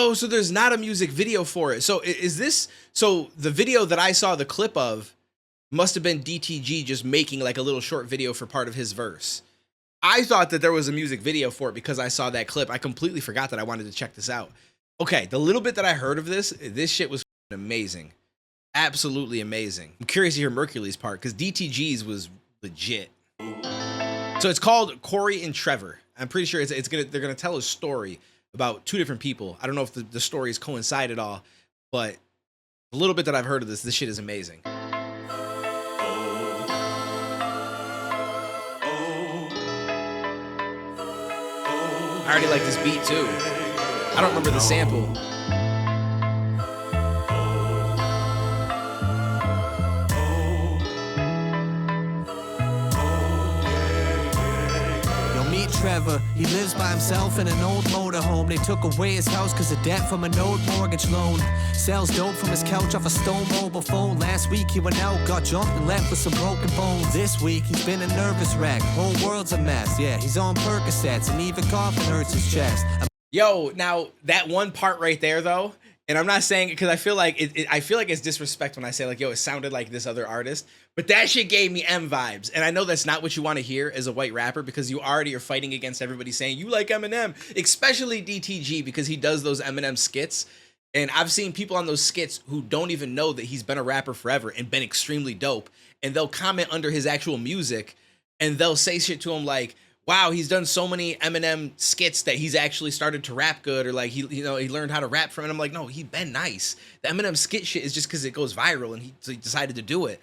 Oh, so there's not a music video for it. So is this, so the video that I saw the clip of must have been DTG just making like a little short video for part of his verse. I thought that there was a music video for it because I saw that clip. I completely forgot that I wanted to check this out. Okay, the little bit that I heard of this shit was amazing. Absolutely amazing. I'm curious to hear Merkules' part because DTG's was legit. So it's called Cory and Trevor. I'm pretty sure they're gonna tell a story about two different people. I don't know if the stories coincide at all, but a little bit that I've heard of this shit is amazing. I already like this beat too. I don't remember the sample. Trevor, he lives by himself in an old motorhome. They took away his house cause of debt from an old mortgage loan. Sells dope from his couch off a stone mobile phone. Last week he went out, got jumped and left with some broken bones. This week he's been a nervous wreck. Whole world's a mess. Yeah, he's on Percocets and even coughing hurts his chest. Yo, now that one part right there though, and I'm not saying it because I feel like it's disrespect when I say like, yo, it sounded like this other artist, but that shit gave me M vibes. And I know that's not what you want to hear as a white rapper because you already are fighting against everybody saying you like Eminem, especially DTG because he does those Eminem skits. And I've seen people on those skits who don't even know that he's been a rapper forever and been extremely dope. And they'll comment under his actual music and they'll say shit to him like, wow, he's done so many Eminem skits that he's actually started to rap good, or like he learned how to rap from it. I'm like, no, he's been nice. The Eminem skit shit is just because it goes viral and he decided to do it.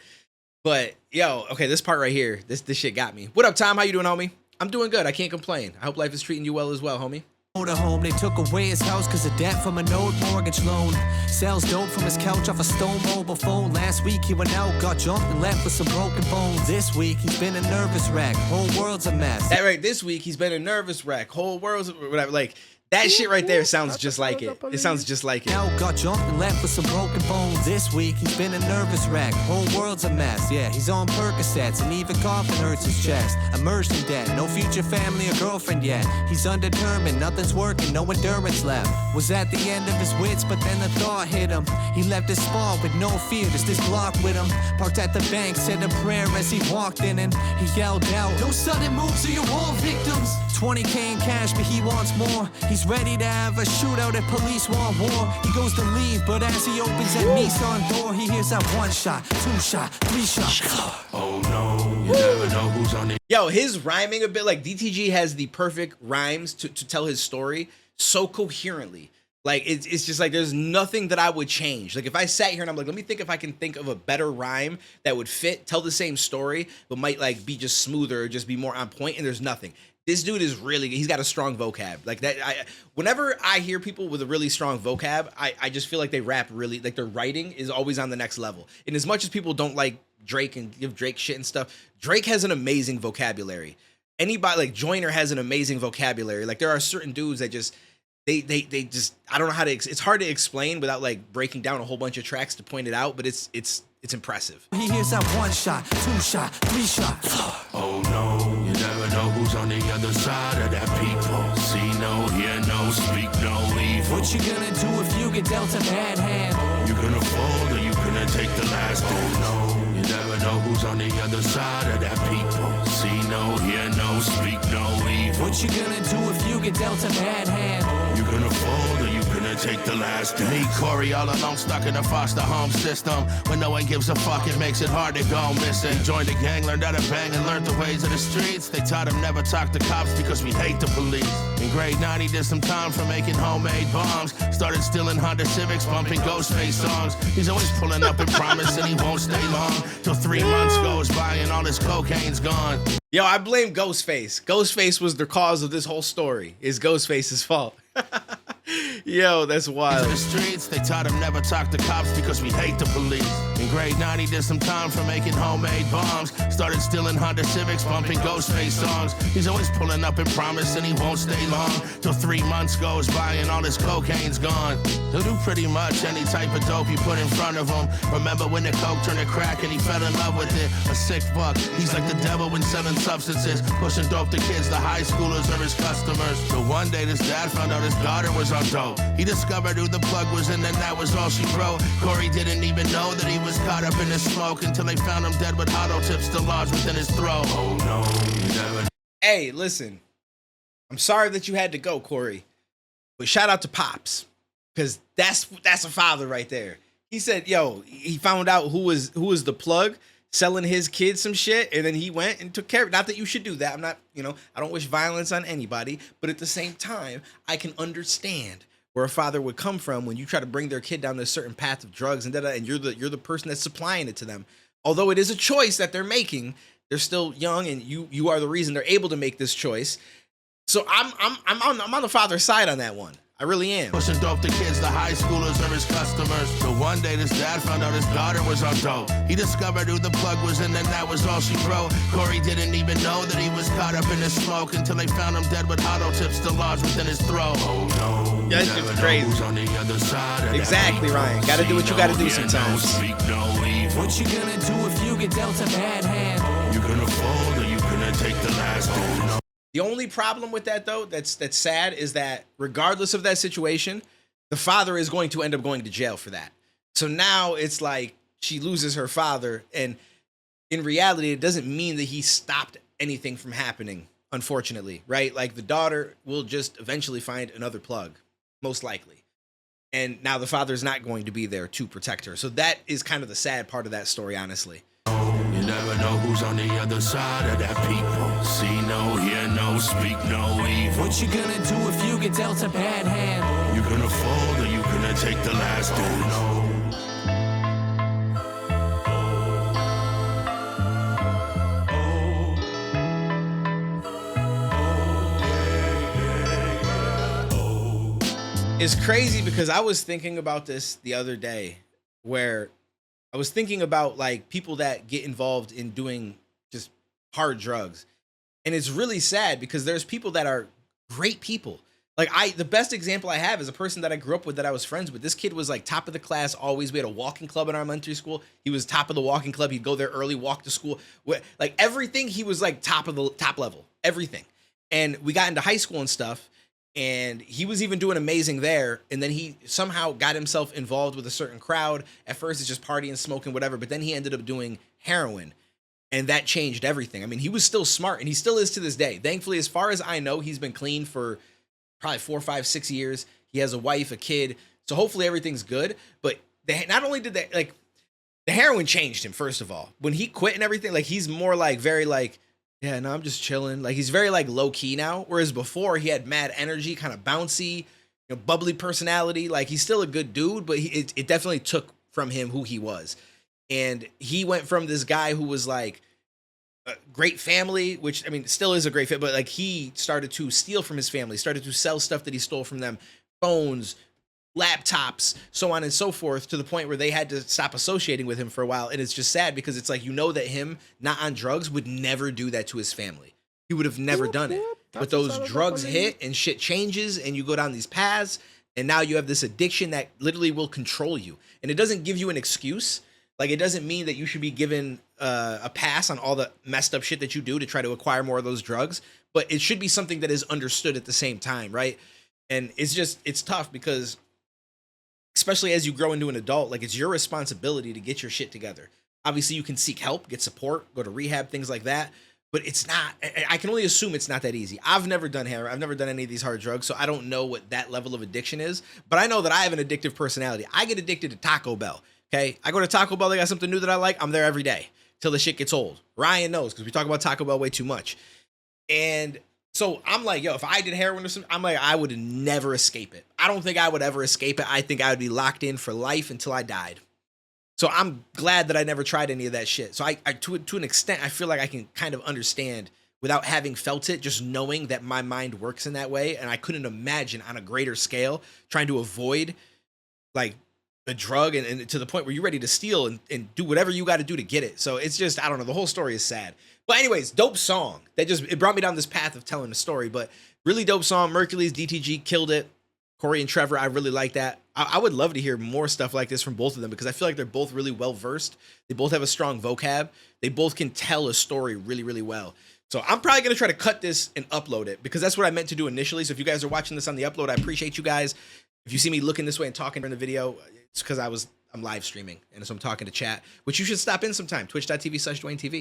But yo, okay, this part right here, this shit got me. What up, Tom? How you doing, homie? I'm doing good. I can't complain. I hope life is treating you well as well, homie. Motorhome, they took away his house cause of debt from an old mortgage loan. Sells dope from his couch off a stone mobile phone. Last week he went out, got jumped and left with some broken bones. This week he's been a nervous wreck. Whole world's a mess. That right, this week he's been a nervous wreck. Whole world's whatever. Like that shit right there sounds just like it. It sounds just like it. Now got jumped and left with some broken bones. This week he's been a nervous wreck. Whole world's a mess. Yeah, he's on Percocets and even coughing hurts his chest. Immersed in debt, no future family or girlfriend yet. He's undetermined, nothing's working, no endurance left. Was at the end of his wits, but then the thought hit him. He left his spot with no fear, just this block with him. Parked at the bank, said a prayer as he walked in, and he yelled out, no sudden moves or you're all victims. 20K in cash, but he wants more. He's ready to have a shootout if police want war. He goes to leave, but as he opens that Nissan door, he hears that 1 shot, 2 shot, 3 shot. Oh no, you never know who's on it. Yo, his rhyming a bit, like DTG has the perfect rhymes to tell his story so coherently. Like it's just like there's nothing that I would change. Like if I sat here and I'm like, let me think if I can think of a better rhyme that would fit, tell the same story, but might like be just smoother or just be more on point, and there's nothing. This dude is really, he's got a strong vocab. Like that, whenever I hear people with a really strong vocab, I just feel like they rap really, like their writing is always on the next level. And as much as people don't like Drake and give Drake shit and stuff, Drake has an amazing vocabulary. Anybody, like Joyner has an amazing vocabulary. Like there are certain dudes that just, they just, I don't know how to, it's hard to explain without like breaking down a whole bunch of tracks to point it out, but it's impressive. He hears that 1 shot, 2 shot, 3 shot. Oh no, you never know who's on the other side of that people. See no, hear no, speak no evil. What you gonna do if you get dealt a bad hand? You gonna fold or you gonna take the last dance? Oh no, you never know who's on the other side of that people. See no, hear no, speak no evil. What you gonna do if you get dealt a bad hand? You gonna fold or you gonna take the last dance? Me, Cory, all alone, stuck in a foster home system. When no one gives a fuck, it makes it hard to go missing. Joined the gang, learned how to bang, and learned the ways of the streets. They taught him never talk to cops because we hate the police. In grade 9, he did some time for making homemade bombs. Started stealing Honda Civics, bumping Ghostface songs. He's always pulling up and promising he won't stay long. Till 3 months goes by and all his cocaine's gone. Yo, I blame Ghostface. Ghostface was the cause of this whole story. It's Ghostface's fault. Yo, that's wild. To the streets, they taught him never talk to cops because we hate the police. In grade 9, he did some time for making homemade bombs. Started stealing Honda Civics, bumping Ghostface songs. He's always pulling up and promising he won't stay long. Till 3 months goes by and all his cocaine's gone. He'll do pretty much any type of dope you put in front of him. Remember when the coke turned to crack and he fell in love with it? A sick fuck. He's like the devil when selling substances, pushing dope to kids, the high schoolers are his customers. So one day this dad found out his daughter was on dope. He discovered who the plug was and then that was all she wrote. Cory didn't even know that he was caught up in the smoke until they found him dead with hollow tips still lodged within his throat. Oh no, you never. Hey, listen, I'm sorry that you had to go, Cory, but shout out to Pops, because that's a father right there. He said, yo, he found out who was the plug selling his kids some shit, and then he went and took care of it. Not that you should do that. I'm not, I don't wish violence on anybody, but at the same time, I can understand where a father would come from when you try to bring their kid down this certain path of drugs and and you're the person that's supplying it to them. Although it is a choice that they're making, they're still young, and you are the reason they're able to make this choice. So I'm on the father's side on that one. I really am. Pushing dope to kids, the high schoolers are his customers. So one day this dad found out his daughter was on dope. He discovered who the plug was and then that was all she wrote. Cory didn't even know that he was caught up in the smoke until they found him dead with hollow tips still lodged within his throat. Oh no, that's just crazy. On the other side exactly, Ryan. Gotta do what you gotta do sometimes. What you gonna do if you get dealt a bad hand? You gonna fold or you gonna take the last stand? The only problem with that, though, that's sad, is that regardless of that situation, the father is going to end up going to jail for that. So now it's like she loses her father, and in reality, it doesn't mean that he stopped anything from happening, unfortunately, right? Like the daughter will just eventually find another plug, most likely. And now the father's not going to be there to protect her. So that is kind of the sad part of that story, honestly. You never know who's on the other side of that people. See no, hear no, speak no evil. What you gonna do if you get dealt a bad hand? You gonna fold or you gonna take the last stand? It's crazy because I was thinking about this the other day, where I was thinking about like people that get involved in doing just hard drugs. And it's really sad because there's people that are great people. Like the best example I have is a person that I grew up with that I was friends with. This kid was like top of the class always. We had a walking club in our elementary school. He was top of the walking club. He'd go there early, walk to school. Like everything, he was like top level, everything. And we got into high school and stuff. And he was even doing amazing there. And then he somehow got himself involved with a certain crowd. At first, it's just partying, smoking, whatever. But then he ended up doing heroin. And that changed everything. I mean, he was still smart. And he still is to this day. Thankfully, as far as I know, he's been clean for probably 4, 5, 6 years. He has a wife, a kid. So hopefully everything's good. But not only did that, like, the heroin changed him, first of all. When he quit and everything, like, he's more like very like, yeah, no, I'm just chilling. Like, he's very like low key now. Whereas before he had mad energy, kind of bouncy, bubbly personality. Like, he's still a good dude, but it definitely took from him who he was. And he went from this guy who was like a great family, which I mean, still is a great fit, but like he started to steal from his family, started to sell stuff that he stole from them, phones, laptops, so on and so forth, to the point where they had to stop associating with him for a while. And it's just sad because it's like, that him not on drugs would never do that to his family. He would have never done it. But those drugs hit and shit changes and you go down these paths and now you have this addiction that literally will control you. And it doesn't give you an excuse. Like, it doesn't mean that you should be given a pass on all the messed up shit that you do to try to acquire more of those drugs. But it should be something that is understood at the same time, right? And it's tough because, especially as you grow into an adult, like, it's your responsibility to get your shit together. Obviously, you can seek help, get support, go to rehab, things like that. But it's not, I can only assume it's not that easy. I've never done heroin. I've never done any of these hard drugs, so I don't know what that level of addiction is. But I know that I have an addictive personality. I get addicted to Taco Bell, okay? I go to Taco Bell, they got something new that I like, I'm there every day till the shit gets old. Ryan knows, because we talk about Taco Bell way too much. And so I'm like, yo, if I did heroin or something, I'm like, I would never escape it. I don't think I would ever escape it. I think I would be locked in for life until I died. So I'm glad that I never tried any of that shit. So I to an extent, I feel like I can kind of understand without having felt it, just knowing that my mind works in that way. And I couldn't imagine on a greater scale trying to avoid like a drug and to the point where you're ready to steal and do whatever you got to do to get it. So it's just, I don't know, the whole story is sad. But anyways, dope song. It brought me down this path of telling the story, but really dope song. Merkules DTG killed it. Cory and Trevor, I really like that. I would love to hear more stuff like this from both of them because I feel like they're both really well versed. They both have a strong vocab. They both can tell a story really, really well. So I'm probably going to try to cut this and upload it because that's what I meant to do initially. So if you guys are watching this on the upload, I appreciate you guys. If you see me looking this way and talking during the video, it's because I'm live streaming and so I'm talking to chat, which you should stop in sometime. Twitch.tv/DuaneTV.